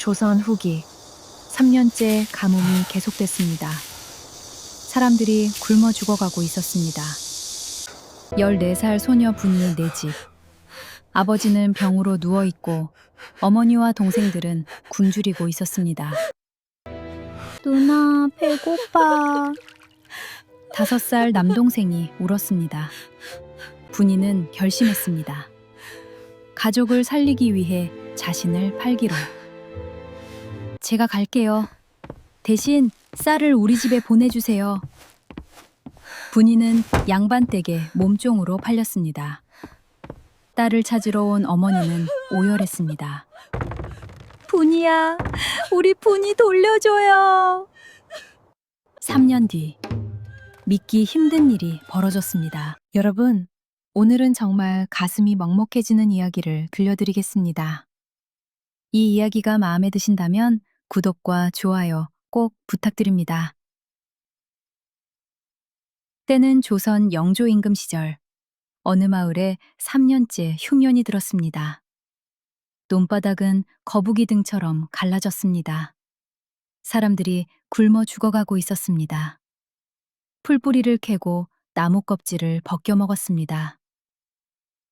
조선 후기 3년째 가뭄이 계속됐습니다. 사람들이 굶어 죽어가고 있었습니다. 14살 소녀 분이 네 집. 아버지는 병으로 누워있고 어머니와 동생들은 굶주리고 있었습니다. 누나, 배고파. 5살 남동생이 울었습니다. 분이는 결심했습니다. 가족을 살리기 위해 자신을 팔기로. 제가 갈게요. 대신 쌀을 우리 집에 보내주세요. 분이는 양반댁에 몸종으로 팔렸습니다. 딸을 찾으러 온 어머니는 오열했습니다. 분이야, 우리 분이 돌려줘요. 3년 뒤, 믿기 힘든 일이 벌어졌습니다. 여러분, 오늘은 정말 가슴이 먹먹해지는 이야기를 들려드리겠습니다. 이 이야기가 마음에 드신다면 구독과 좋아요 꼭 부탁드립니다. 때는 조선 영조 임금 시절, 어느 마을에 3년째 흉년이 들었습니다. 논바닥은 거북이 등처럼 갈라졌습니다. 사람들이 굶어 죽어가고 있었습니다. 풀뿌리를 캐고 나무 껍질을 벗겨 먹었습니다.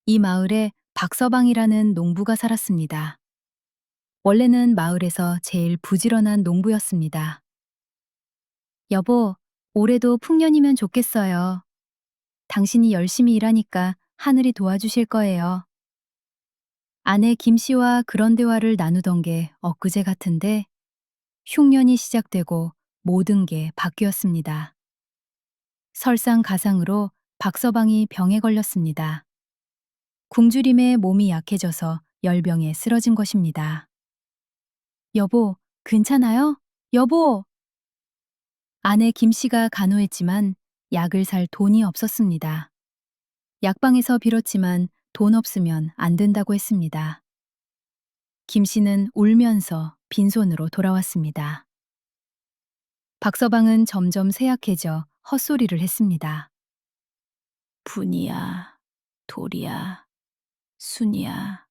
이 마을에 박서방이라는 농부가 살았습니다. 원래는 마을에서 제일 부지런한 농부였습니다. 여보, 올해도 풍년이면 좋겠어요. 당신이 열심히 일하니까 하늘이 도와주실 거예요. 아내 김 씨와 그런 대화를 나누던 게 엊그제 같은데 흉년이 시작되고 모든 게 바뀌었습니다. 설상가상으로 박서방이 병에 걸렸습니다. 굶주림에 몸이 약해져서 열병에 쓰러진 것입니다. 여보, 괜찮아요? 여보! 아내 김 씨가 간호했지만 약을 살 돈이 없었습니다. 약방에서 빌었지만 돈 없으면 안 된다고 했습니다. 김 씨는 울면서 빈손으로 돌아왔습니다. 박서방은 점점 쇠약해져 헛소리를 했습니다. 분이야, 돌이야, 순이야.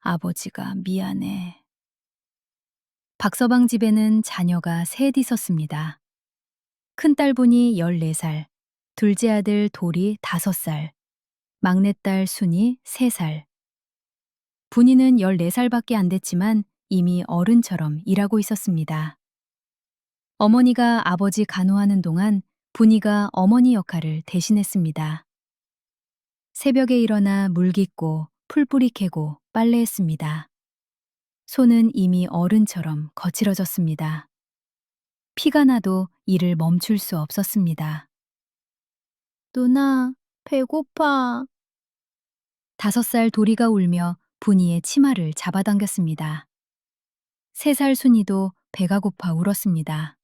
아버지가 미안해. 박서방 집에는 자녀가 셋 있었습니다. 큰딸 분이 14살, 둘째 아들 돌이 5살, 막내딸 순이 3살. 분이는 14살밖에 안 됐지만 이미 어른처럼 일하고 있었습니다. 어머니가 아버지 간호하는 동안 분이가 어머니 역할을 대신했습니다. 새벽에 일어나 물 깃고 풀뿌리 캐고 빨래했습니다. 손은 이미 어른처럼 거칠어졌습니다. 피가 나도 일을 멈출 수 없었습니다. 누나, 배고파. 5살 도리가 울며 분이의 치마를 잡아당겼습니다. 3살 순이도 배가 고파 울었습니다.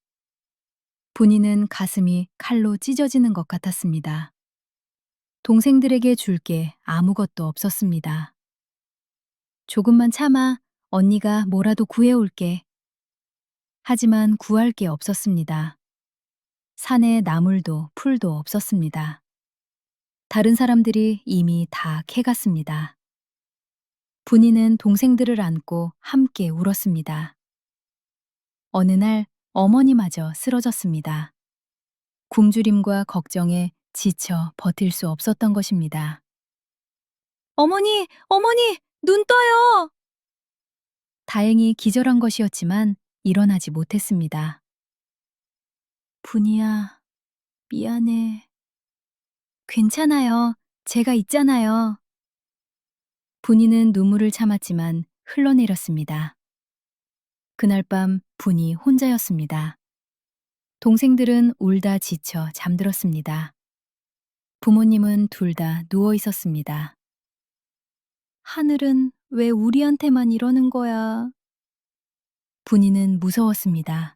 분이는 가슴이 칼로 찢어지는 것 같았습니다. 동생들에게 줄 게 아무것도 없었습니다. 조금만 참아, 언니가 뭐라도 구해올게. 하지만 구할 게 없었습니다. 산에 나물도 풀도 없었습니다. 다른 사람들이 이미 다 캐갔습니다. 분이는 동생들을 안고 함께 울었습니다. 어느 날 어머니마저 쓰러졌습니다. 굶주림과 걱정에 지쳐 버틸 수 없었던 것입니다. 어머니, 어머니, 눈 떠요! 다행히 기절한 것이었지만 일어나지 못했습니다. 분이야, 미안해. 괜찮아요. 제가 있잖아요. 분이는 눈물을 참았지만 흘러내렸습니다. 그날 밤 분이 혼자였습니다. 동생들은 울다 지쳐 잠들었습니다. 부모님은 둘 다 누워 있었습니다. 하늘은 왜 우리한테만 이러는 거야? 분이는 무서웠습니다.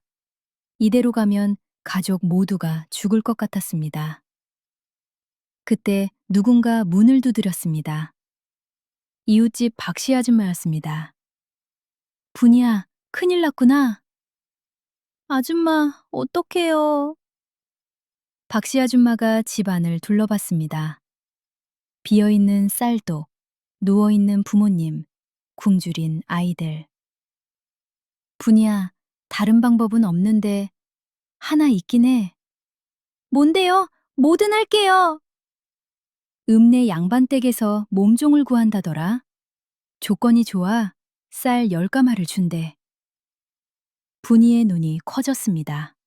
이대로 가면 가족 모두가 죽을 것 같았습니다. 그때 누군가 문을 두드렸습니다. 이웃집 박씨 아줌마였습니다. 분이야, 큰일 났구나. 아줌마, 어떡해요? 박씨 아줌마가 집안을 둘러봤습니다. 비어있는 쌀독, 누워있는 부모님, 굶주린 아이들. 분이야, 다른 방법은 없는데 하나 있긴 해. 뭔데요? 뭐든 할게요. 읍내 양반댁에서 몸종을 구한다더라. 조건이 좋아 쌀 10가마를 준대. 분이의 눈이 커졌습니다.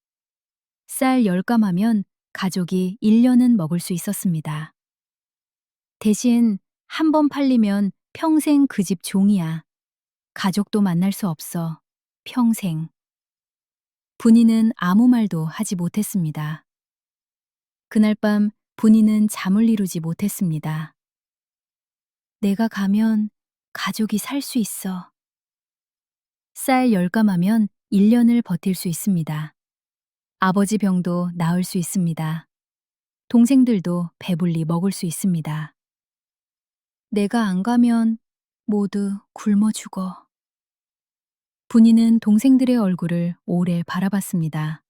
쌀 10가마면 가족이 1년은 먹을 수 있었습니다. 대신 한 번 팔리면 평생 그 집 종이야. 가족도 만날 수 없어. 평생. 분이는 아무 말도 하지 못했습니다. 그날 밤 분이는 잠을 이루지 못했습니다. 내가 가면 가족이 살 수 있어. 쌀 10가마면 1년을 버틸 수 있습니다. 아버지 병도 나을 수 있습니다. 동생들도 배불리 먹을 수 있습니다. 내가 안 가면 모두 굶어 죽어. 분이는 동생들의 얼굴을 오래 바라봤습니다.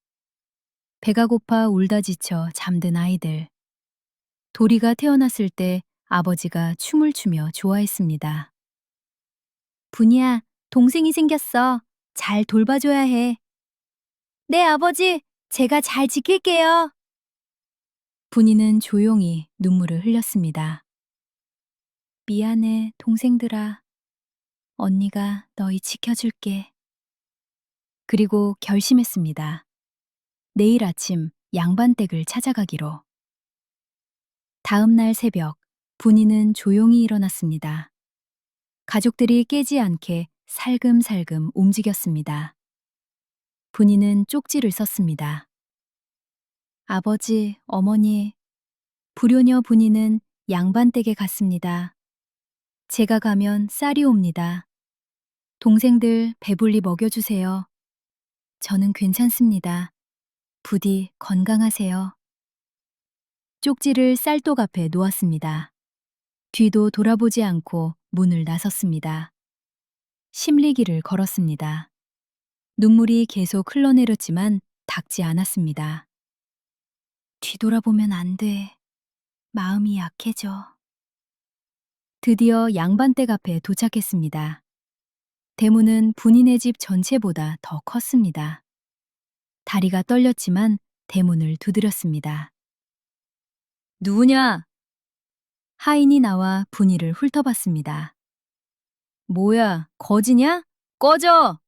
배가 고파 울다 지쳐 잠든 아이들. 도리가 태어났을 때 아버지가 춤을 추며 좋아했습니다. 분이야, 동생이 생겼어. 잘 돌봐줘야 해. 네, 아버지. 제가 잘 지킬게요. 분이는 조용히 눈물을 흘렸습니다. 미안해, 동생들아. 언니가 너희 지켜줄게. 그리고 결심했습니다. 내일 아침 양반댁을 찾아가기로. 다음 날 새벽, 분이는 조용히 일어났습니다. 가족들이 깨지 않게 살금살금 움직였습니다. 분이는 쪽지를 썼습니다. 아버지, 어머니, 불효녀 분이는 양반댁에 갔습니다. 제가 가면 쌀이 옵니다. 동생들 배불리 먹여주세요. 저는 괜찮습니다. 부디 건강하세요. 쪽지를 쌀독 앞에 놓았습니다. 뒤도 돌아보지 않고 문을 나섰습니다. 심리기를 걸었습니다. 눈물이 계속 흘러내렸지만 닿지 않았습니다. 뒤돌아보면 안 돼. 마음이 약해져. 드디어 양반댁 앞에 도착했습니다. 대문은 분이네 집 전체보다 더 컸습니다. 다리가 떨렸지만 대문을 두드렸습니다. 누구냐? 하인이 나와 분이를 훑어봤습니다. 뭐야, 거지냐? 꺼져!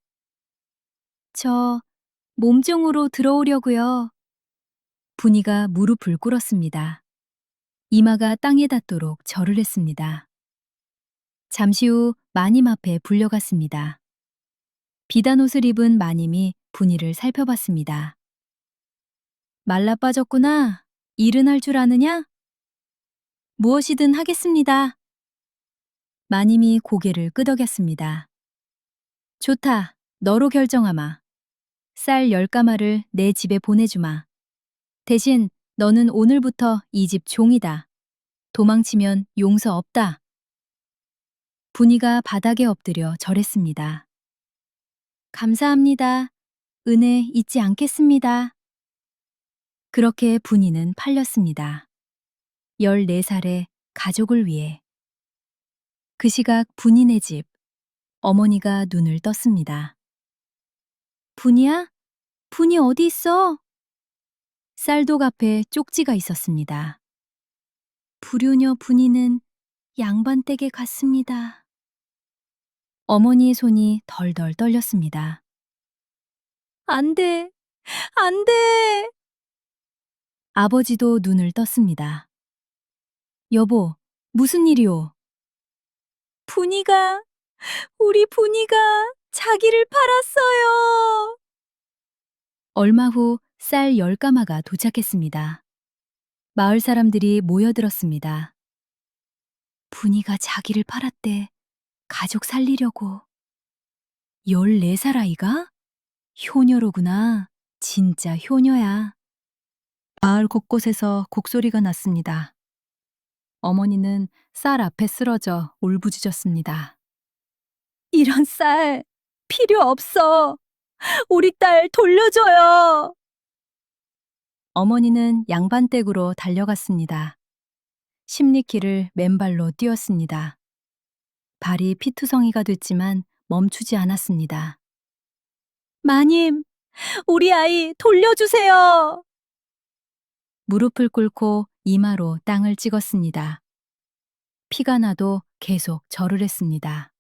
저 몸종으로 들어오려고요. 분이가 무릎을 꿇었습니다. 이마가 땅에 닿도록 절을 했습니다. 잠시 후 마님 앞에 불려갔습니다. 비단 옷을 입은 마님이 분이를 살펴봤습니다. 말라 빠졌구나. 일은 할 줄 아느냐? 무엇이든 하겠습니다. 마님이 고개를 끄덕였습니다. 좋다. 너로 결정하마. 쌀 10가마를 내 집에 보내주마. 대신 너는 오늘부터 이 집 종이다. 도망치면 용서 없다. 분이가 바닥에 엎드려 절했습니다. 감사합니다. 은혜 잊지 않겠습니다. 그렇게 분이는 팔렸습니다. 14살의 가족을 위해. 그 시각 분이네 집. 어머니가 눈을 떴습니다. 분이야? 분이 어디 있어? 쌀독 앞에 쪽지가 있었습니다. 불효녀 분이는 양반댁에 갔습니다. 어머니의 손이 덜덜 떨렸습니다. 안 돼, 안 돼! 아버지도 눈을 떴습니다. 여보, 무슨 일이오? 분이가, 우리 분이가 자기를 팔았어요. 얼마 후 쌀 10가마가 도착했습니다. 마을 사람들이 모여들었습니다. 분이가 자기를 팔았대. 가족 살리려고. 14살 아이가? 효녀로구나. 진짜 효녀야. 마을 곳곳에서 곡소리가 났습니다. 어머니는 쌀 앞에 쓰러져 울부짖었습니다. 이런 쌀 필요 없어. 우리 딸 돌려줘요. 어머니는 양반댁으로 달려갔습니다. 십리길을 맨발로 뛰었습니다. 발이 피투성이가 됐지만 멈추지 않았습니다. 마님, 우리 아이 돌려주세요. 무릎을 꿇고 이마로 땅을 찍었습니다. 피가 나도 계속 절을 했습니다.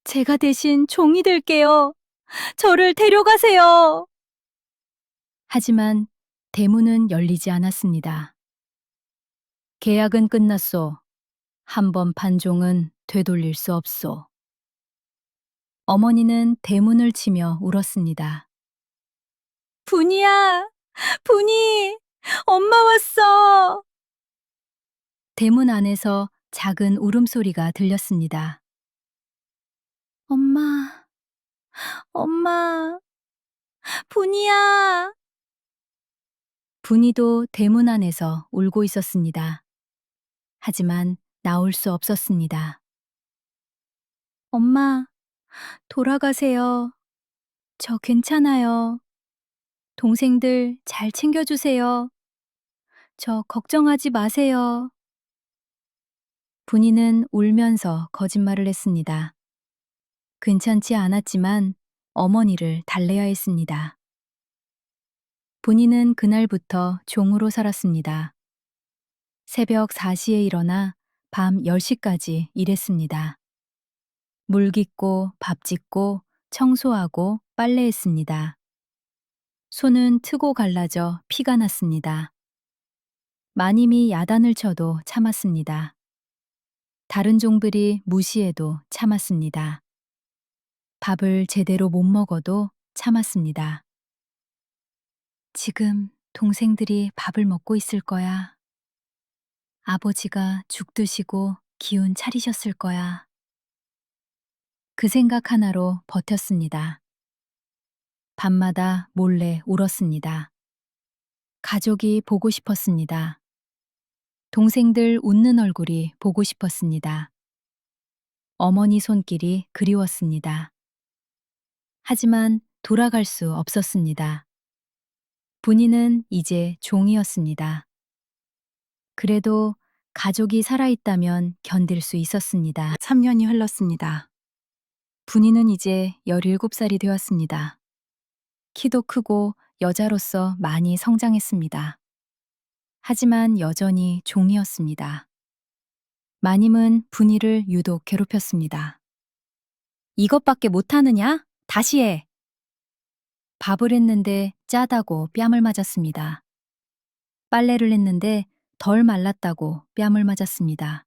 제가 대신 종이 될게요. 저를 데려가세요. 하지만 대문은 열리지 않았습니다. 계약은 끝났소. 한 번 판종은 되돌릴 수 없소. 어머니는 대문을 치며 울었습니다. 분이야, 분이, 엄마 왔어. 대문 안에서 작은 울음소리가 들렸습니다. 엄마, 엄마, 분이야. 분이도 대문 안에서 울고 있었습니다. 하지만 나올 수 없었습니다. 엄마, 돌아가세요. 저 괜찮아요. 동생들 잘 챙겨주세요. 저 걱정하지 마세요. 분이는 울면서 거짓말을 했습니다. 괜찮지 않았지만 어머니를 달래야 했습니다. 분이는 그날부터 종으로 살았습니다. 새벽 4시에 일어나 밤 10시까지 일했습니다. 물 깃고 밥 짓고 청소하고 빨래했습니다. 손은 트고 갈라져 피가 났습니다. 마님이 야단을 쳐도 참았습니다. 다른 종들이 무시해도 참았습니다. 밥을 제대로 못 먹어도 참았습니다. 지금 동생들이 밥을 먹고 있을 거야. 아버지가 죽 드시고 기운 차리셨을 거야. 그 생각 하나로 버텼습니다. 밤마다 몰래 울었습니다. 가족이 보고 싶었습니다. 동생들 웃는 얼굴이 보고 싶었습니다. 어머니 손길이 그리웠습니다. 하지만 돌아갈 수 없었습니다. 분이는 이제 종이었습니다. 그래도 가족이 살아있다면 견딜 수 있었습니다. 3년이 흘렀습니다. 분이는 이제 17살이 되었습니다. 키도 크고 여자로서 많이 성장했습니다. 하지만 여전히 종이었습니다. 마님은 분이를 유독 괴롭혔습니다. 이것밖에 못하느냐? 다시 해! 밥을 했는데 짜다고 뺨을 맞았습니다. 빨래를 했는데 덜 말랐다고 뺨을 맞았습니다.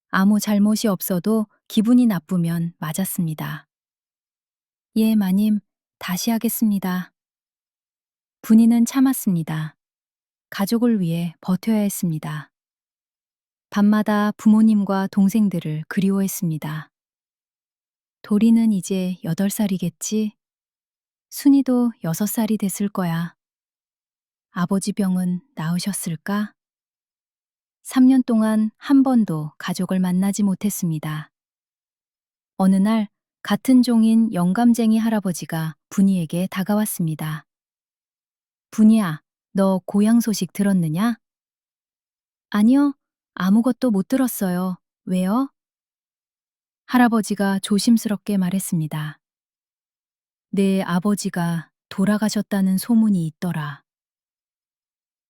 아무 잘못이 없어도 기분이 나쁘면 맞았습니다. 예, 마님, 다시 하겠습니다. 분이는 참았습니다. 가족을 위해 버텨야 했습니다. 밤마다 부모님과 동생들을 그리워했습니다. 도리는 이제 8살이겠지? 순이도 6살이 됐을 거야. 아버지 병은 나으셨을까? 3년 동안 한 번도 가족을 만나지 못했습니다. 어느 날 같은 종인 영감쟁이 할아버지가 분이에게 다가왔습니다. 분이야, 너 고향 소식 들었느냐? 아니요, 아무것도 못 들었어요. 왜요? 할아버지가 조심스럽게 말했습니다. 내 아버지가 돌아가셨다는 소문이 있더라.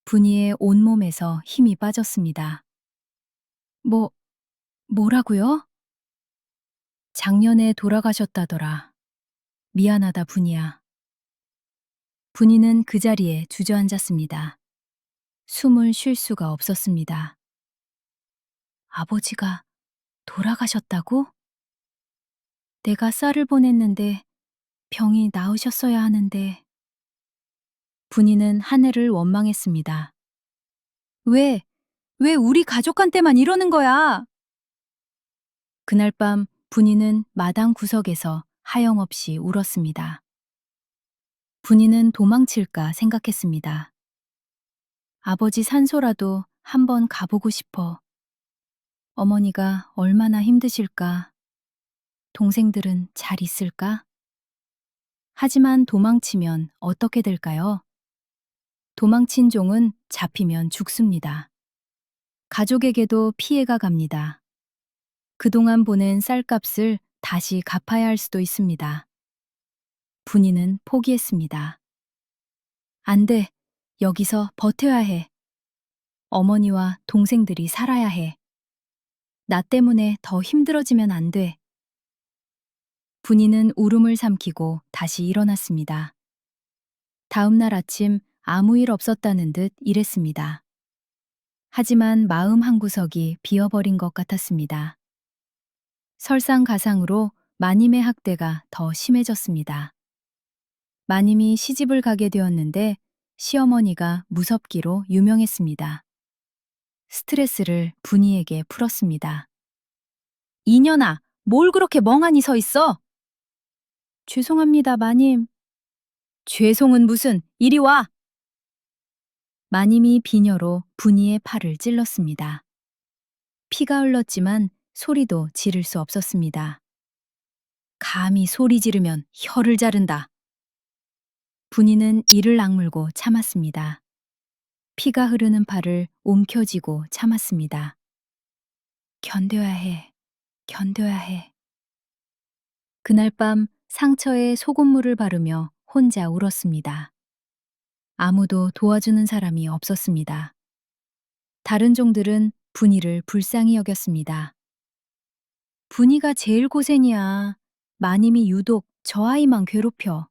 분이의 온몸에서 힘이 빠졌습니다. 뭐, 뭐라고요? 작년에 돌아가셨다더라. 미안하다, 분이야. 분이는 그 자리에 주저앉았습니다. 숨을 쉴 수가 없었습니다. 아버지가 돌아가셨다고? 내가 쌀을 보냈는데 병이 나으셨어야 하는데. 분이는 하늘을 원망했습니다. 왜, 왜 우리 가족한테만 이러는 거야? 그날 밤 분이는 마당 구석에서 하염없이 울었습니다. 분이는 도망칠까 생각했습니다. 아버지 산소라도 한번 가보고 싶어. 어머니가 얼마나 힘드실까? 동생들은 잘 있을까? 하지만 도망치면 어떻게 될까요? 도망친 종은 잡히면 죽습니다. 가족에게도 피해가 갑니다. 그동안 보낸 쌀값을 다시 갚아야 할 수도 있습니다. 분이는 포기했습니다. 안 돼. 여기서 버텨야 해. 어머니와 동생들이 살아야 해. 나 때문에 더 힘들어지면 안 돼. 분이는 울음을 삼키고 다시 일어났습니다. 다음 날 아침 아무 일 없었다는 듯 일했습니다. 하지만 마음 한구석이 비어버린 것 같았습니다. 설상가상으로 마님의 학대가 더 심해졌습니다. 마님이 시집을 가게 되었는데 시어머니가 무섭기로 유명했습니다. 스트레스를 분이에게 풀었습니다. 이년아, 뭘 그렇게 멍하니 서 있어? 죄송합니다, 마님. 죄송은 무슨, 이리 와! 마님이 비녀로 분이의 팔을 찔렀습니다. 피가 흘렀지만 소리도 지를 수 없었습니다. 감히 소리 지르면 혀를 자른다. 분이는 이를 악물고 참았습니다. 피가 흐르는 팔을 움켜쥐고 참았습니다. 견뎌야 해, 견뎌야 해. 그날 밤 상처에 소금물을 바르며 혼자 울었습니다. 아무도 도와주는 사람이 없었습니다. 다른 종들은 분이를 불쌍히 여겼습니다. 분이가 제일 고생이야. 마님이 유독 저 아이만 괴롭혀.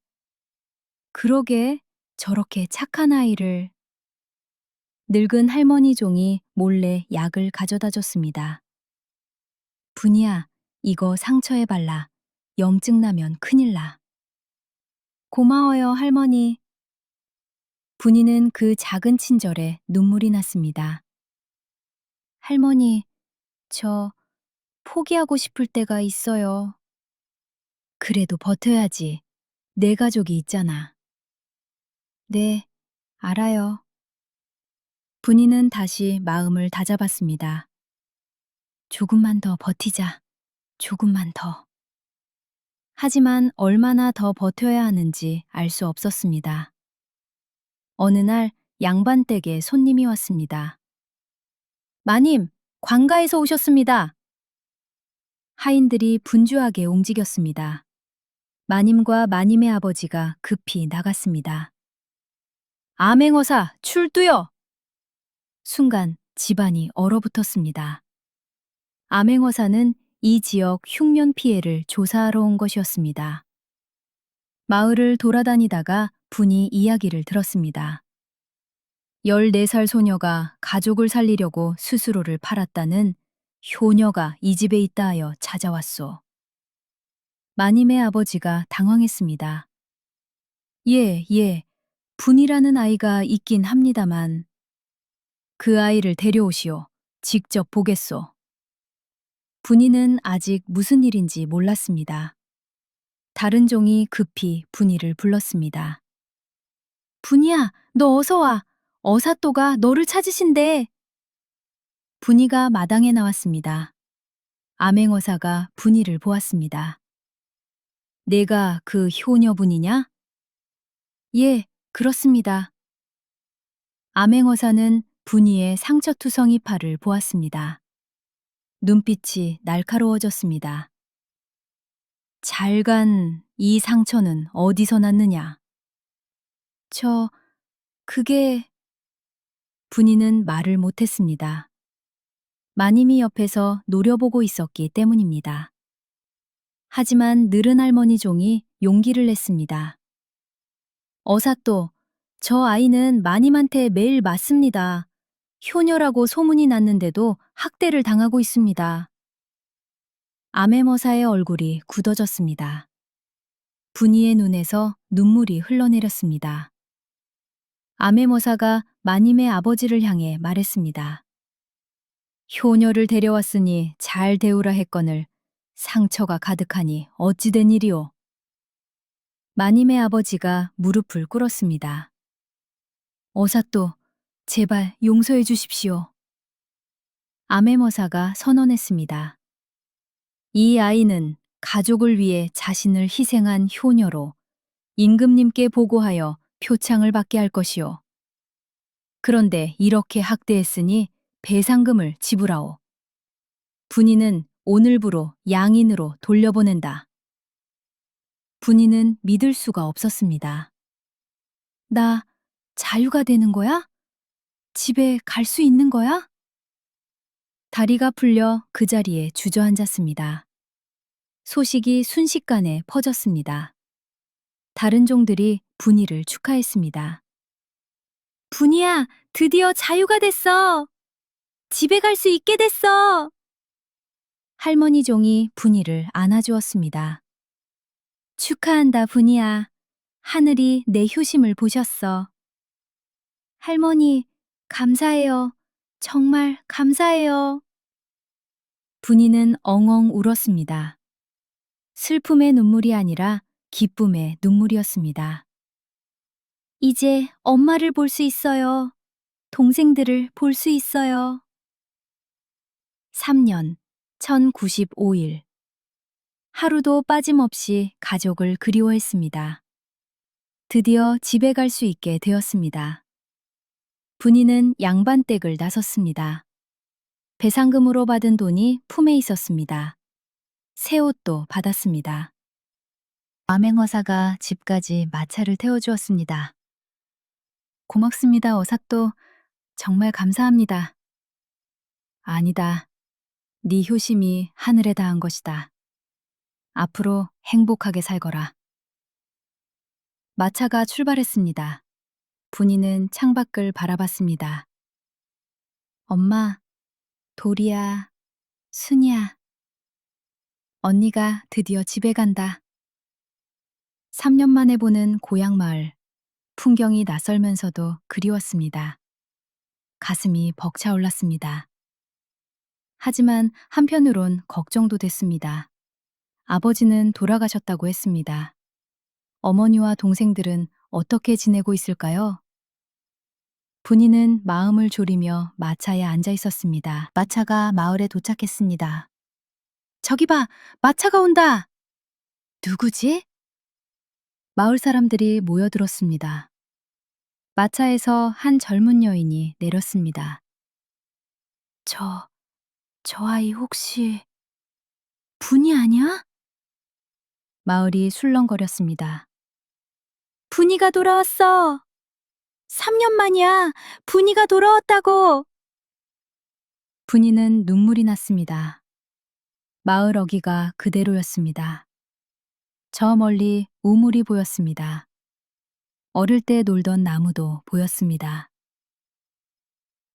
그러게, 저렇게 착한 아이를. 늙은 할머니 종이 몰래 약을 가져다 줬습니다. 분이야, 이거 상처에 발라. 염증 나면 큰일 나. 고마워요, 할머니. 분이는 그 작은 친절에 눈물이 났습니다. 할머니, 저 포기하고 싶을 때가 있어요. 그래도 버텨야지. 내 가족이 있잖아. 네, 알아요. 분이는 다시 마음을 다잡았습니다. 조금만 더 버티자. 조금만 더. 하지만 얼마나 더 버텨야 하는지 알 수 없었습니다. 어느 날 양반댁에 손님이 왔습니다. 마님, 관가에서 오셨습니다. 하인들이 분주하게 움직였습니다. 마님과 마님의 아버지가 급히 나갔습니다. 암행어사, 출두요! 순간 집안이 얼어붙었습니다. 암행어사는 이 지역 흉년 피해를 조사하러 온 것이었습니다. 마을을 돌아다니다가 분이 이야기를 들었습니다. 14살 소녀가 가족을 살리려고 스스로를 팔았다는 효녀가 이 집에 있다 하여 찾아왔소. 마님의 아버지가 당황했습니다. 예, 분이라는 아이가 있긴 합니다만 그 아이를 데려오시오. 직접 보겠소. 분이는 아직 무슨 일인지 몰랐습니다. 다른 종이 급히 분이를 불렀습니다. 분이야, 너 어서 와. 어사또가 너를 찾으신대. 분이가 마당에 나왔습니다. 암행어사가 분이를 보았습니다. 내가 그 효녀분이냐? 예, 그렇습니다. 암행어사는 분이의 상처투성이 팔을 보았습니다. 눈빛이 날카로워졌습니다. 잘간 이 상처는 어디서 났느냐? 그게... 분이는 말을 못했습니다. 마님이 옆에서 노려보고 있었기 때문입니다. 하지만 느른 할머니 종이 용기를 냈습니다. 어사또, 저 아이는 마님한테 매일 맞습니다. 효녀라고 소문이 났는데도 학대를 당하고 있습니다. 암행어사의 얼굴이 굳어졌습니다. 분이의 눈에서 눈물이 흘러내렸습니다. 암행어사가 마님의 아버지를 향해 말했습니다. 효녀를 데려왔으니 잘 대우라 했거늘 상처가 가득하니 어찌 된 일이오? 마님의 아버지가 무릎을 꿇었습니다. 어사또, 제발 용서해 주십시오. 암행어사가 선언했습니다. 이 아이는 가족을 위해 자신을 희생한 효녀로 임금님께 보고하여 표창을 받게 할 것이오. 그런데 이렇게 학대했으니 배상금을 지불하오. 분이는 오늘부로 양인으로 돌려보낸다. 분이는 믿을 수가 없었습니다. 나 자유가 되는 거야? 집에 갈 수 있는 거야? 다리가 풀려 그 자리에 주저앉았습니다. 소식이 순식간에 퍼졌습니다. 다른 종들이 분이를 축하했습니다. 분이야, 드디어 자유가 됐어! 집에 갈 수 있게 됐어! 할머니 종이 분이를 안아주었습니다. 축하한다, 분이야. 하늘이 내 효심을 보셨어. 할머니, 감사해요. 정말 감사해요. 분이는 엉엉 울었습니다. 슬픔의 눈물이 아니라 기쁨의 눈물이었습니다. 이제 엄마를 볼 수 있어요. 동생들을 볼 수 있어요. 3년, 1095일. 하루도 빠짐없이 가족을 그리워했습니다. 드디어 집에 갈 수 있게 되었습니다. 분이는 양반댁을 나섰습니다. 배상금으로 받은 돈이 품에 있었습니다. 새 옷도 받았습니다. 암행어사가 집까지 마차를 태워주었습니다. 고맙습니다, 어사또. 정말 감사합니다. 아니다. 네 효심이 하늘에 닿은 것이다. 앞으로 행복하게 살거라. 마차가 출발했습니다. 분이는 창밖을 바라봤습니다. 엄마, 도리야, 순이야. 언니가 드디어 집에 간다. 3년 만에 보는 고향 마을. 풍경이 낯설면서도 그리웠습니다. 가슴이 벅차올랐습니다. 하지만 한편으론 걱정도 됐습니다. 아버지는 돌아가셨다고 했습니다. 어머니와 동생들은 어떻게 지내고 있을까요? 분이는 마음을 졸이며 마차에 앉아 있었습니다. 마차가 마을에 도착했습니다. 저기 봐! 마차가 온다! 누구지? 마을 사람들이 모여들었습니다. 마차에서 한 젊은 여인이 내렸습니다. 저 아이 혹시 분이 아니야? 마을이 술렁거렸습니다. 분이가 돌아왔어! 3년 만이야! 분이가 돌아왔다고! 분이는 눈물이 났습니다. 마을 어귀가 그대로였습니다. 저 멀리 우물이 보였습니다. 어릴 때 놀던 나무도 보였습니다.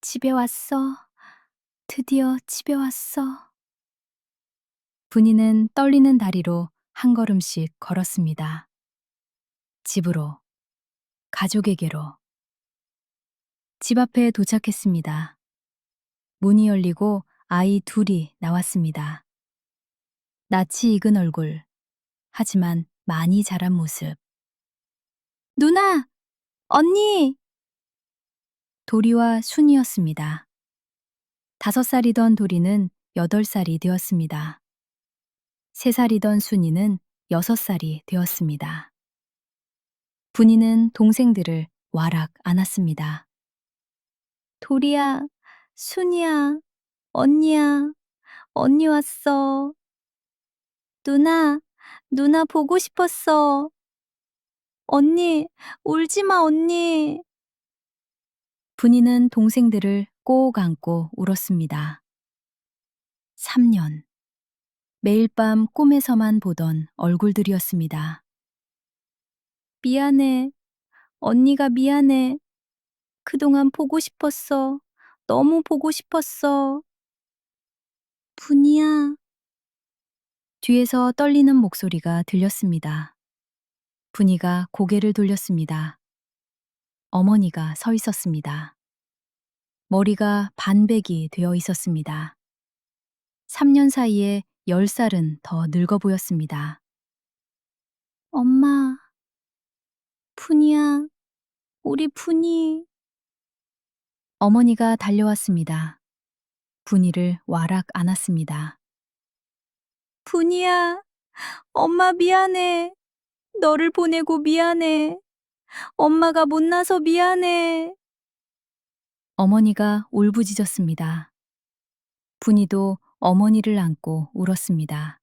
집에 왔어. 드디어 집에 왔어. 분이는 떨리는 다리로 한 걸음씩 걸었습니다. 집으로, 가족에게로. 집 앞에 도착했습니다. 문이 열리고 아이 둘이 나왔습니다. 낯이 익은 얼굴, 하지만 많이 자란 모습. 누나! 언니! 도리와 순이었습니다. 5살이던 도리는 8살이 되었습니다. 3살이던 순이는 6살이 되었습니다. 분이는 동생들을 와락 안았습니다. 도리야, 순이야, 언니야, 언니 왔어. 누나 보고 싶었어. 언니, 울지 마, 언니. 분이는 동생들을 꼭 안고 울었습니다. 3년. 매일 밤 꿈에서만 보던 얼굴들이었습니다. 미안해. 언니가 미안해. 그동안 보고 싶었어. 너무 보고 싶었어. 분이야. 뒤에서 떨리는 목소리가 들렸습니다. 분이가 고개를 돌렸습니다. 어머니가 서 있었습니다. 머리가 반백이 되어 있었습니다. 3년 사이에 10살은 더 늙어 보였습니다. 엄마, 분이야, 우리 분이. 어머니가 달려왔습니다. 분이를 와락 안았습니다. 분이야, 엄마 미안해. 너를 보내고 미안해. 엄마가 못나서 미안해. 어머니가 울부짖었습니다. 분이도 어머니를 안고 울었습니다.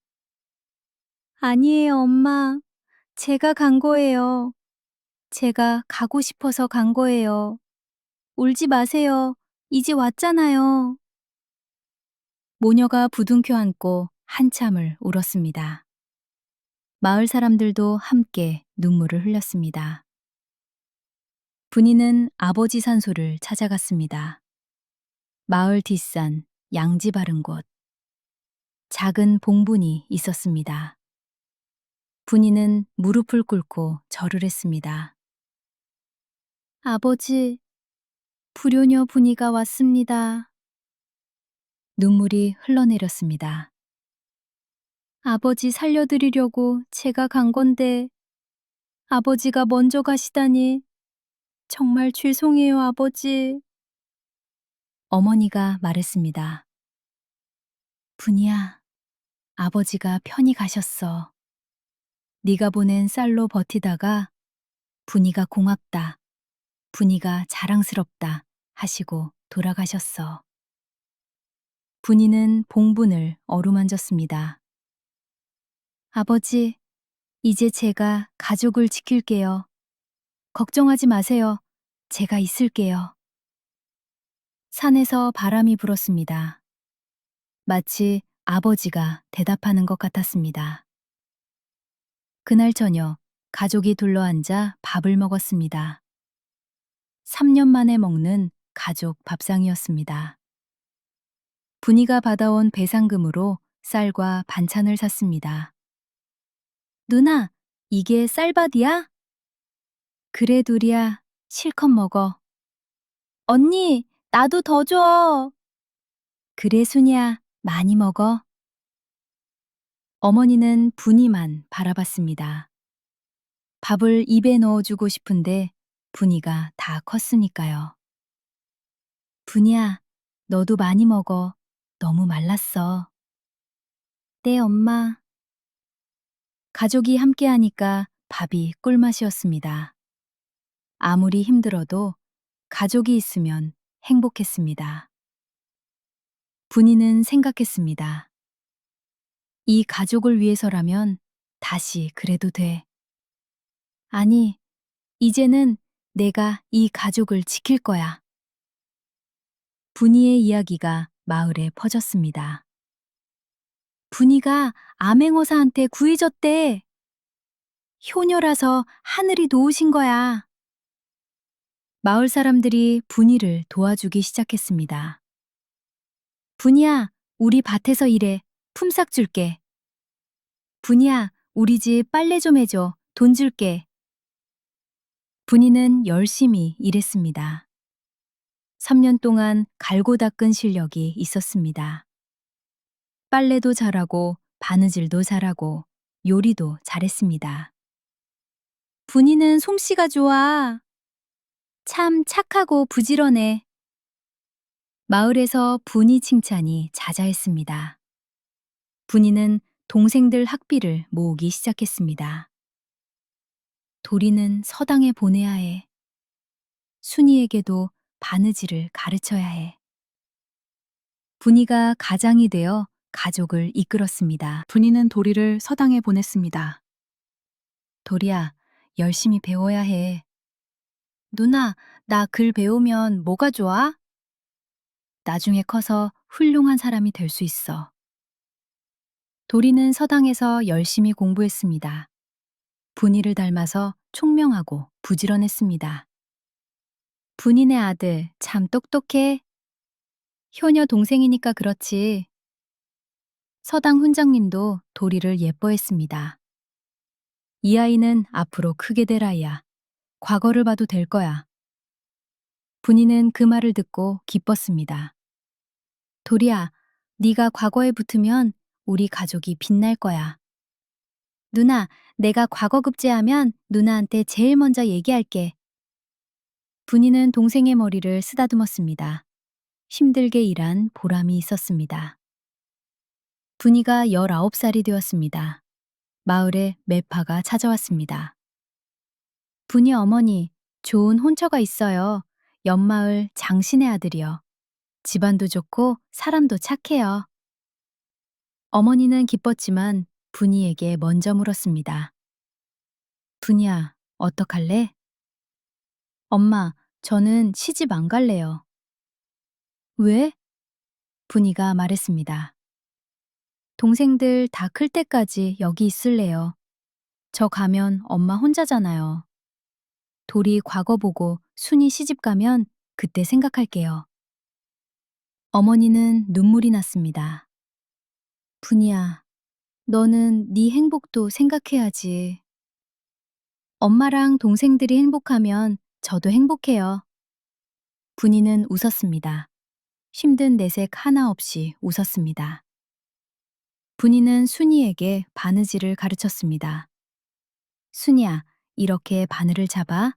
아니에요, 엄마. 제가 간 거예요. 제가 가고 싶어서 간 거예요. 울지 마세요. 이제 왔잖아요. 모녀가 부둥켜 안고 한참을 울었습니다. 마을 사람들도 함께 눈물을 흘렸습니다. 분이는 아버지 산소를 찾아갔습니다. 마을 뒷산 양지 바른 곳 작은 봉분이 있었습니다. 분이는 무릎을 꿇고 절을 했습니다. 아버지, 불효녀 분이가 왔습니다. 눈물이 흘러내렸습니다. 아버지 살려드리려고 제가 간 건데 아버지가 먼저 가시다니 정말 죄송해요, 아버지. 어머니가 말했습니다. 분이야, 아버지가 편히 가셨어. 네가 보낸 쌀로 버티다가 분이가 고맙다, 분이가 자랑스럽다 하시고 돌아가셨어. 분이는 봉분을 어루만졌습니다. 아버지, 이제 제가 가족을 지킬게요. 걱정하지 마세요. 제가 있을게요. 산에서 바람이 불었습니다. 마치 아버지가 대답하는 것 같았습니다. 그날 저녁 가족이 둘러앉아 밥을 먹었습니다. 3년 만에 먹는 가족 밥상이었습니다. 분이가 받아온 배상금으로 쌀과 반찬을 샀습니다. 누나, 이게 쌀밥이야? 그래, 둘이야. 실컷 먹어. 언니, 나도 더 줘. 그래, 순이야. 많이 먹어. 어머니는 분이만 바라봤습니다. 밥을 입에 넣어주고 싶은데 분이가 다 컸으니까요. 분이야, 너도 많이 먹어. 너무 말랐어. 네, 엄마. 가족이 함께하니까 밥이 꿀맛이었습니다. 아무리 힘들어도 가족이 있으면 행복했습니다. 분이는 생각했습니다. 이 가족을 위해서라면 다시 그래도 돼. 아니, 이제는 내가 이 가족을 지킬 거야. 분이의 이야기가 마을에 퍼졌습니다. 분이가 암행어사한테 구해졌대. 효녀라서 하늘이 도우신 거야. 마을 사람들이 분이를 도와주기 시작했습니다. 분이야, 우리 밭에서 일해. 품삯 줄게. 분이야, 우리 집 빨래 좀 해줘. 돈 줄게. 분이는 열심히 일했습니다. 3년 동안 갈고 닦은 실력이 있었습니다. 빨래도 잘하고 바느질도 잘하고 요리도 잘했습니다. 분이는 솜씨가 좋아. 참 착하고 부지런해. 마을에서 분이 칭찬이 자자했습니다. 분이는 동생들 학비를 모으기 시작했습니다. 도리는 서당에 보내야 해. 순이에게도 바느질을 가르쳐야 해. 분이가 가장이 되어 가족을 이끌었습니다. 분이는 도리를 서당에 보냈습니다. 도리야, 열심히 배워야 해. 누나, 나 글 배우면 뭐가 좋아? 나중에 커서 훌륭한 사람이 될 수 있어. 도리는 서당에서 열심히 공부했습니다. 분이를 닮아서 총명하고 부지런했습니다. 분이네 아들 참 똑똑해. 효녀 동생이니까 그렇지. 서당 훈장님도 도리를 예뻐했습니다. 이 아이는 앞으로 크게 될 아이야. 과거를 봐도 될 거야. 분이는 그 말을 듣고 기뻤습니다. 도리야, 네가 과거에 붙으면 우리 가족이 빛날 거야. 누나, 내가 과거 급제하면 누나한테 제일 먼저 얘기할게. 분이는 동생의 머리를 쓰다듬었습니다. 힘들게 일한 보람이 있었습니다. 분이가 19살이 되었습니다. 마을에 매파가 찾아왔습니다. 분이 어머니, 좋은 혼처가 있어요. 옆마을 장신의 아들이요. 집안도 좋고 사람도 착해요. 어머니는 기뻤지만 분이에게 먼저 물었습니다. 분이야, 어떡할래? 엄마, 저는 시집 안 갈래요. 왜? 분이가 말했습니다. 동생들 다 클 때까지 여기 있을래요. 저 가면 엄마 혼자잖아요. 돌이 과거 보고 순이 시집 가면 그때 생각할게요. 어머니는 눈물이 났습니다. 분이야, 너는 네 행복도 생각해야지. 엄마랑 동생들이 행복하면 저도 행복해요. 분이는 웃었습니다. 힘든 내색 하나 없이 웃었습니다. 분이는 순이에게 바느질을 가르쳤습니다. 순이야, 이렇게 바늘을 잡아.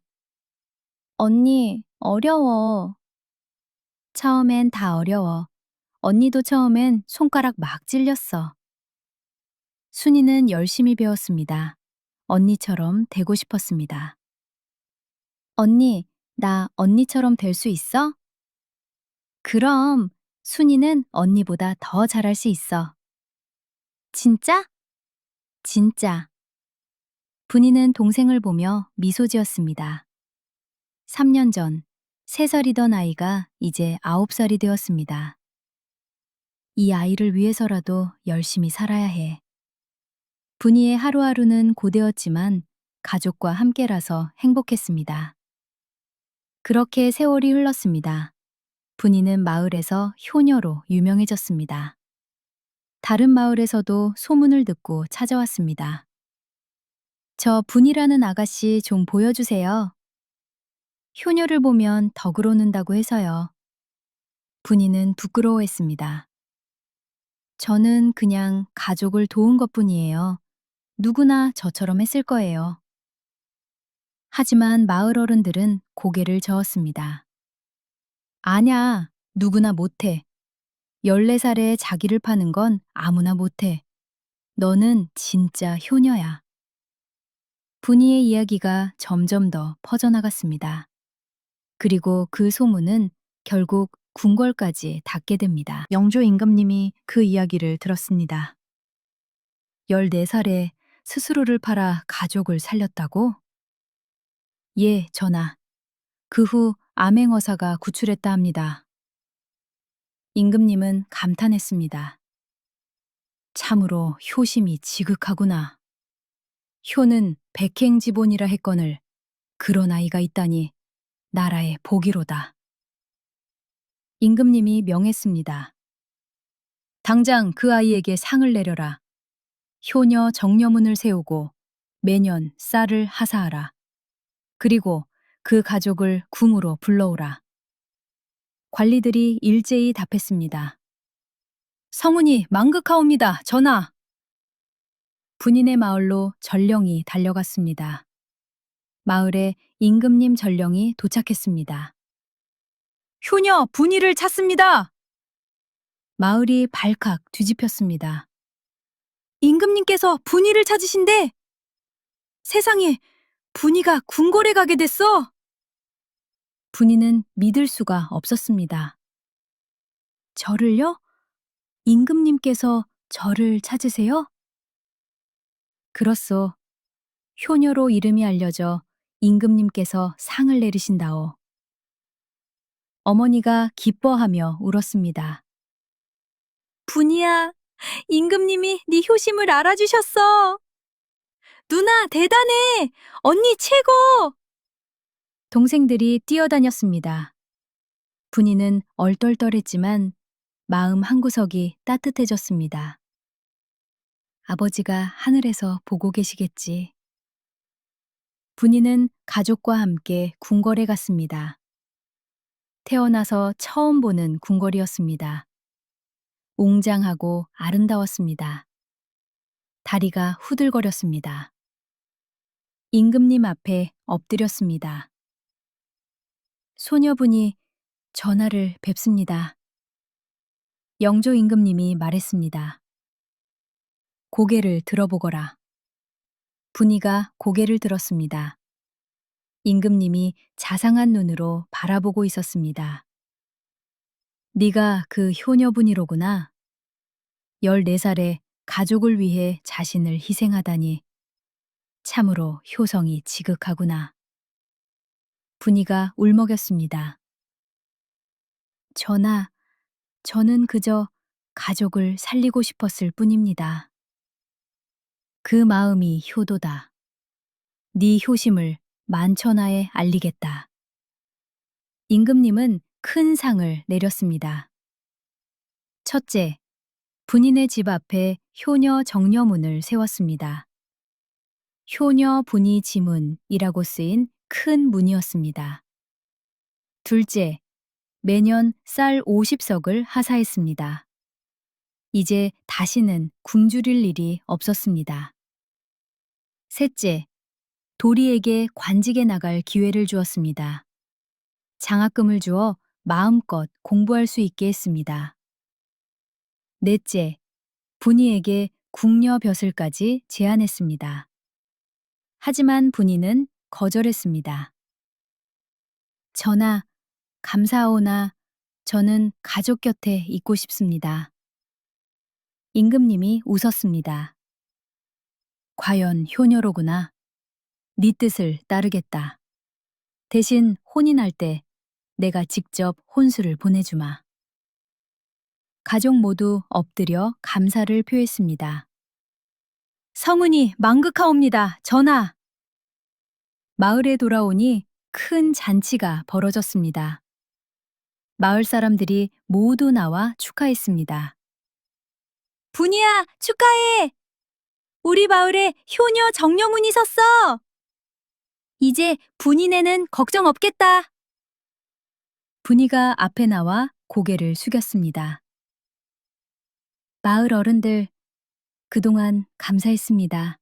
언니, 어려워. 처음엔 다 어려워. 언니도 처음엔 손가락 막 찔렸어. 순이는 열심히 배웠습니다. 언니처럼 되고 싶었습니다. 언니, 나 언니처럼 될 수 있어? 그럼 순이는 언니보다 더 잘할 수 있어. 진짜? 진짜. 분이는 동생을 보며 미소 지었습니다. 3년 전, 3살이던 아이가 이제 9살이 되었습니다. 이 아이를 위해서라도 열심히 살아야 해. 분이의 하루하루는 고되었지만 가족과 함께라서 행복했습니다. 그렇게 세월이 흘렀습니다. 분이는 마을에서 효녀로 유명해졌습니다. 다른 마을에서도 소문을 듣고 찾아왔습니다. 저 분이라는 아가씨 좀 보여주세요. 효녀를 보면 덕을 오는다고 해서요. 분이는 부끄러워했습니다. 저는 그냥 가족을 도운 것뿐이에요. 누구나 저처럼 했을 거예요. 하지만 마을 어른들은 고개를 저었습니다. 아냐, 누구나 못해. 14살에 자기를 파는 건 아무나 못해. 너는 진짜 효녀야. 분이의 이야기가 점점 더 퍼져나갔습니다. 그리고 그 소문은 결국 궁궐까지 닿게 됩니다. 영조 임금님이 그 이야기를 들었습니다. 14살에 스스로를 팔아 가족을 살렸다고? 예, 전하. 그 후 암행어사가 구출했다 합니다. 임금님은 감탄했습니다. 참으로 효심이 지극하구나. 효는 백행지본이라 했거늘 그런 아이가 있다니 나라의 복이로다. 임금님이 명했습니다. 당장 그 아이에게 상을 내려라. 효녀 정려문을 세우고 매년 쌀을 하사하라. 그리고 그 가족을 궁으로 불러오라. 관리들이 일제히 답했습니다. 성운이 망극하옵니다, 전하. 분인의 마을로 전령이 달려갔습니다. 마을에 임금님 전령이 도착했습니다. 효녀 분이를 찾습니다. 마을이 발칵 뒤집혔습니다. 임금님께서 분이를 찾으신대. 세상에, 분이가 궁궐에 가게 됐어. 분이는 믿을 수가 없었습니다. 저를요? 임금님께서 저를 찾으세요? 그렇소. 효녀로 이름이 알려져 임금님께서 상을 내리신다오. 어머니가 기뻐하며 울었습니다. 분이야, 임금님이 네 효심을 알아주셨어. 누나 대단해! 언니 최고! 동생들이 뛰어다녔습니다. 분이는 얼떨떨했지만 마음 한구석이 따뜻해졌습니다. 아버지가 하늘에서 보고 계시겠지. 분이는 가족과 함께 궁궐에 갔습니다. 태어나서 처음 보는 궁궐이었습니다. 웅장하고 아름다웠습니다. 다리가 후들거렸습니다. 임금님 앞에 엎드렸습니다. 소녀분이 전하를 뵙습니다. 영조 임금님이 말했습니다. 고개를 들어보거라. 분이가 고개를 들었습니다. 임금님이 자상한 눈으로 바라보고 있었습니다. 네가 그 효녀분이로구나. 14살에 가족을 위해 자신을 희생하다니. 참으로 효성이 지극하구나. 분이가 울먹였습니다. 전하, 저는 그저 가족을 살리고 싶었을 뿐입니다. 그 마음이 효도다. 네 효심을 만천하에 알리겠다. 임금님은 큰 상을 내렸습니다. 첫째, 분인의 집 앞에 효녀 정려문을 세웠습니다. 효녀 분이 지문이라고 쓰인 큰 문이었습니다. 둘째, 매년 쌀 50석을 하사했습니다. 이제 다시는 굶주릴 일이 없었습니다. 셋째, 도리에게 관직에 나갈 기회를 주었습니다. 장학금을 주어 마음껏 공부할 수 있게 했습니다. 넷째, 분이에게 궁녀 벼슬까지 제안했습니다. 하지만 분이는 거절했습니다. 전하, 감사하오나 저는 가족 곁에 있고 싶습니다. 임금님이 웃었습니다. 과연 효녀로구나. 네 뜻을 따르겠다. 대신 혼인할 때 내가 직접 혼수를 보내주마. 가족 모두 엎드려 감사를 표했습니다. 성은이 망극하옵니다, 전하. 마을에 돌아오니 큰 잔치가 벌어졌습니다. 마을 사람들이 모두 나와 축하했습니다. 분이야, 축하해! 우리 마을에 효녀 정려문이 섰어! 이제 분이네는 걱정 없겠다. 분이가 앞에 나와 고개를 숙였습니다. 마을 어른들, 그동안 감사했습니다.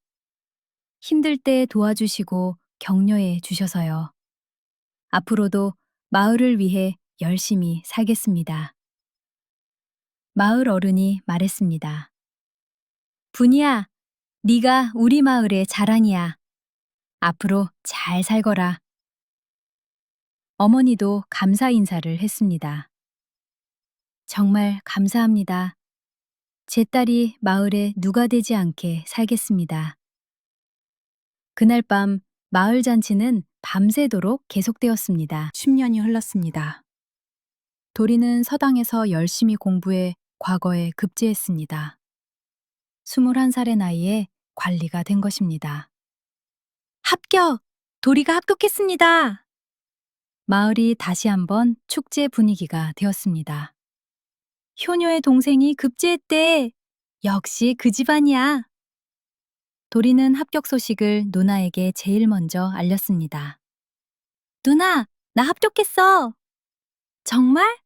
힘들 때 도와주시고 격려해 주셔서요. 앞으로도 마을을 위해 열심히 살겠습니다. 마을 어른이 말했습니다. 분이야, 네가 우리 마을의 자랑이야. 앞으로 잘 살거라. 어머니도 감사 인사를 했습니다. 정말 감사합니다. 제 딸이 마을에 누가 되지 않게 살겠습니다. 그날 밤 마을 잔치는 밤새도록 계속되었습니다. 10년이 흘렀습니다. 도리는 서당에서 열심히 공부해 과거에 급제했습니다. 21살의 나이에 관리가 된 것입니다. 합격! 도리가 합격했습니다. 마을이 다시 한번 축제 분위기가 되었습니다. 효녀의 동생이 급제했대. 역시 그 집안이야. 도리는 합격 소식을 누나에게 제일 먼저 알렸습니다. 누나, 나 합격했어. 정말?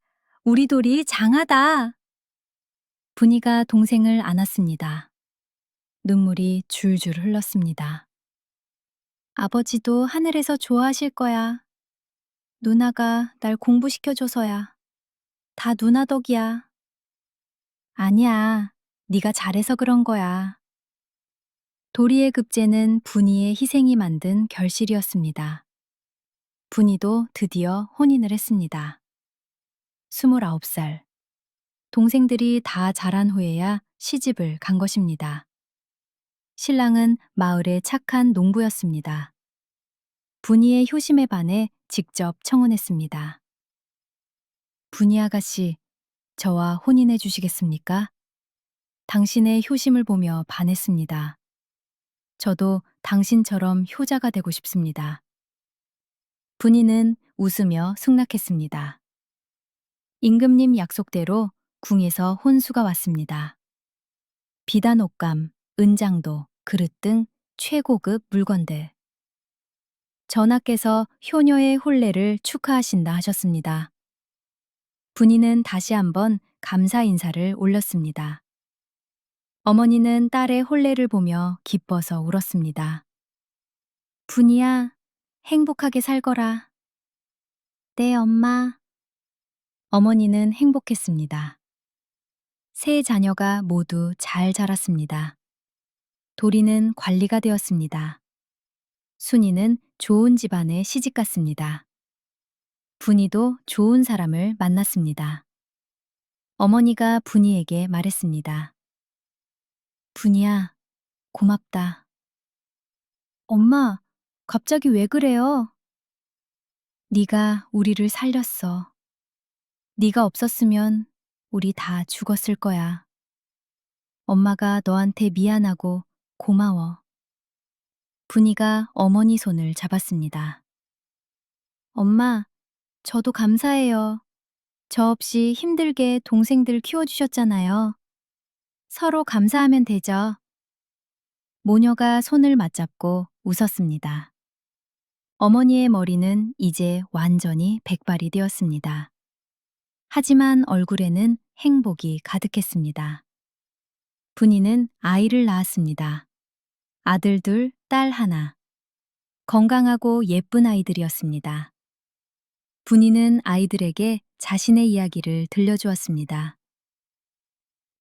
우리 도리 장하다. 분이가 동생을 안았습니다. 눈물이 줄줄 흘렀습니다. 아버지도 하늘에서 좋아하실 거야. 누나가 날 공부시켜줘서야. 다 누나 덕이야. 아니야, 네가 잘해서 그런 거야. 도리의 급제는 분이의 희생이 만든 결실이었습니다. 분이도 드디어 혼인을 했습니다. 29살. 동생들이 다 자란 후에야 시집을 간 것입니다. 신랑은 마을의 착한 농부였습니다. 분이의 효심에 반해 직접 청혼했습니다. 분이 아가씨, 저와 혼인해 주시겠습니까? 당신의 효심을 보며 반했습니다. 저도 당신처럼 효자가 되고 싶습니다. 분이는 웃으며 승낙했습니다. 임금님 약속대로 궁에서 혼수가 왔습니다. 비단 옷감, 은장도, 그릇 등 최고급 물건들. 전하께서 효녀의 혼례를 축하하신다 하셨습니다. 분이는 다시 한번 감사 인사를 올렸습니다. 어머니는 딸의 혼례를 보며 기뻐서 울었습니다. 분이야, 행복하게 살거라. 네, 엄마. 어머니는 행복했습니다. 세 자녀가 모두 잘 자랐습니다. 도리는 관리가 되었습니다. 순이는 좋은 집안에 시집갔습니다. 분이도 좋은 사람을 만났습니다. 어머니가 분이에게 말했습니다. 분이야, 고맙다. 엄마, 갑자기 왜 그래요? 네가 우리를 살렸어. 네가 없었으면 우리 다 죽었을 거야. 엄마가 너한테 미안하고 고마워. 분이가 어머니 손을 잡았습니다. 엄마, 저도 감사해요. 저 없이 힘들게 동생들 키워주셨잖아요. 서로 감사하면 되죠. 모녀가 손을 맞잡고 웃었습니다. 어머니의 머리는 이제 완전히 백발이 되었습니다. 하지만 얼굴에는 행복이 가득했습니다. 분이는 아이를 낳았습니다. 아들 둘, 딸 하나. 건강하고 예쁜 아이들이었습니다. 분이는 아이들에게 자신의 이야기를 들려주었습니다.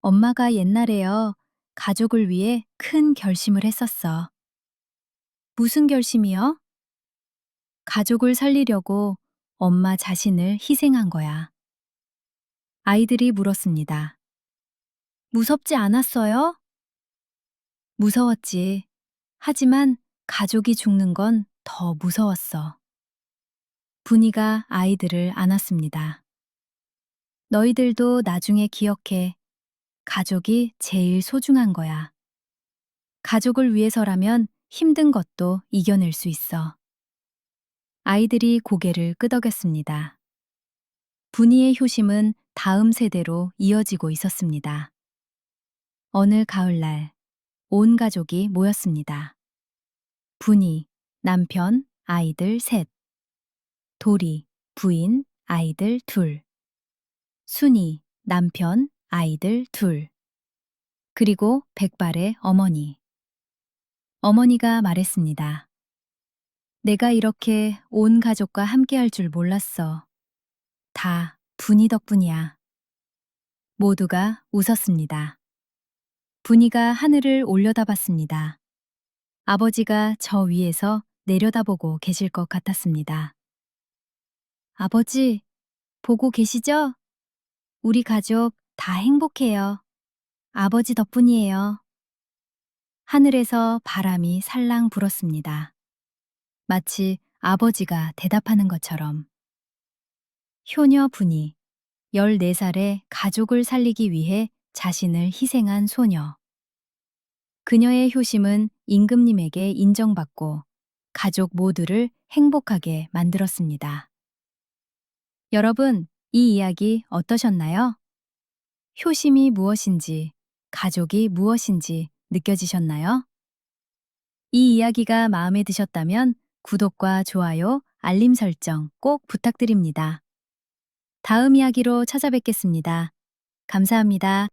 엄마가 옛날에요, 가족을 위해 큰 결심을 했었어. 무슨 결심이요? 가족을 살리려고 엄마 자신을 희생한 거야. 아이들이 물었습니다. 무섭지 않았어요? 무서웠지. 하지만 가족이 죽는 건 더 무서웠어. 분이가 아이들을 안았습니다. 너희들도 나중에 기억해. 가족이 제일 소중한 거야. 가족을 위해서라면 힘든 것도 이겨낼 수 있어. 아이들이 고개를 끄덕였습니다. 분이의 효심은 다음 세대로 이어지고 있었습니다. 어느 가을날, 온 가족이 모였습니다. 분이, 남편, 아이들 셋. 도리, 부인, 아이들 둘. 순이, 남편, 아이들 둘. 그리고 백발의 어머니. 어머니가 말했습니다. 내가 이렇게 온 가족과 함께 할 줄 몰랐어. 다 분이 덕분이야. 모두가 웃었습니다. 분이가 하늘을 올려다봤습니다. 아버지가 저 위에서 내려다보고 계실 것 같았습니다. 아버지, 보고 계시죠? 우리 가족 다 행복해요. 아버지 덕분이에요. 하늘에서 바람이 살랑 불었습니다. 마치 아버지가 대답하는 것처럼. 효녀 분이 14살에 가족을 살리기 위해 자신을 희생한 소녀. 그녀의 효심은 임금님에게 인정받고 가족 모두를 행복하게 만들었습니다. 여러분, 이 이야기 어떠셨나요? 효심이 무엇인지, 가족이 무엇인지 느껴지셨나요? 이 이야기가 마음에 드셨다면 구독과 좋아요, 알림 설정 꼭 부탁드립니다. 다음 이야기로 찾아뵙겠습니다. 감사합니다.